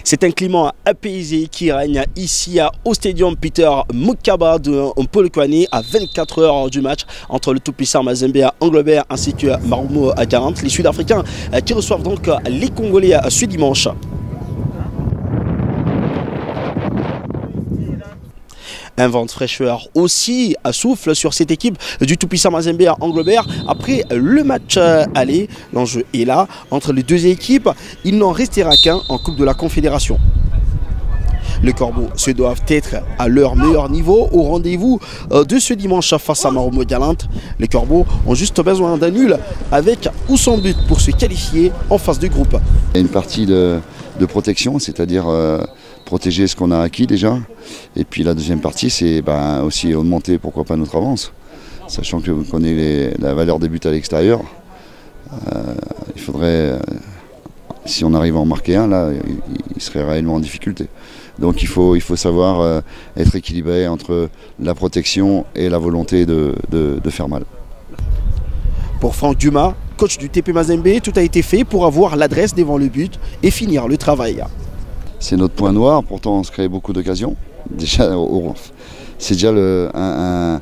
C'est un climat apaisé qui règne ici au stadium Peter Mokaba de Polokwane à 24 heures du match entre le tout-puissant Mazembe Anglebert ainsi que Marumo Galant, les Sud-Africains qui reçoivent donc les Congolais ce dimanche. Un vent de fraîcheur aussi souffle sur cette équipe du tout-puissant Mazembe Anglebert après le match aller. L'enjeu est là entre les deux équipes. Il n'en restera qu'un en Coupe de la Confédération. Les Corbeaux se doivent être à leur meilleur niveau au rendez-vous de ce dimanche face à Marumo Galant. Les Corbeaux ont juste besoin d'un nul avec ou sans but pour se qualifier en phase de groupe. Il y a une partie de protection, c'est-à-dire protéger ce qu'on a acquis déjà. Et puis la deuxième partie, c'est aussi augmenter, pourquoi pas, notre avance. Sachant que vous connaissez la valeur des buts à l'extérieur, il faudrait, si on arrive à en marquer un, là, il serait réellement en difficulté. Donc il faut savoir être équilibré entre la protection et la volonté de faire mal. Pour Franck Dumas, coach du TP Mazembe, tout a été fait pour avoir l'adresse devant le but et finir le travail. C'est notre point noir, pourtant on se crée beaucoup d'occasions. Déjà, c'est déjà un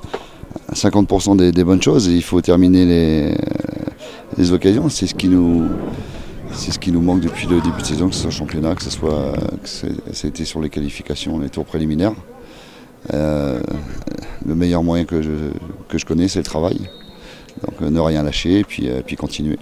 50% des bonnes choses et il faut terminer les occasions. C'est ce qui nous manque depuis le début de saison, que ce soit championnat, que ça a été sur les qualifications, les tours préliminaires. Le meilleur moyen que je connais, c'est le travail. Donc ne rien lâcher et puis continuer.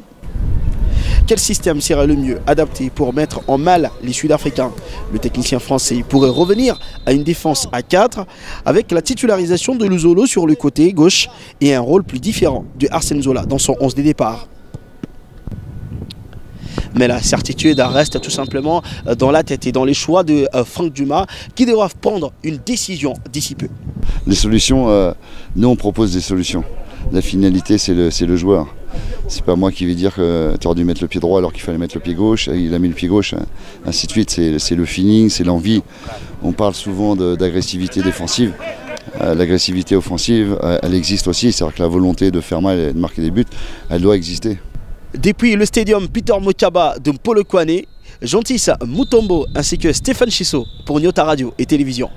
Quel système serait le mieux adapté pour mettre en mal les Sud-Africains? Le technicien français pourrait revenir à une défense à 4 avec la titularisation de Luzolo sur le côté gauche et un rôle plus différent de Arsène Zola dans son 11 de départ. Mais la certitude reste tout simplement dans la tête et dans les choix de Franck Dumas qui doivent prendre une décision d'ici peu. Les solutions, nous on propose des solutions. La finalité c'est le joueur. C'est pas moi qui vais dire que tu aurais dû mettre le pied droit alors qu'il fallait mettre le pied gauche, il a mis le pied gauche, ainsi de suite. C'est le feeling, c'est l'envie. On parle souvent d'agressivité défensive. L'agressivité offensive, elle existe aussi. C'est-à-dire que la volonté de faire mal et de marquer des buts, elle doit exister. Depuis le stadium Peter Mokaba de Polokwane, Jean-Tisse Mutombo ainsi que Stéphane Chisso pour Nyota Radio et Télévision.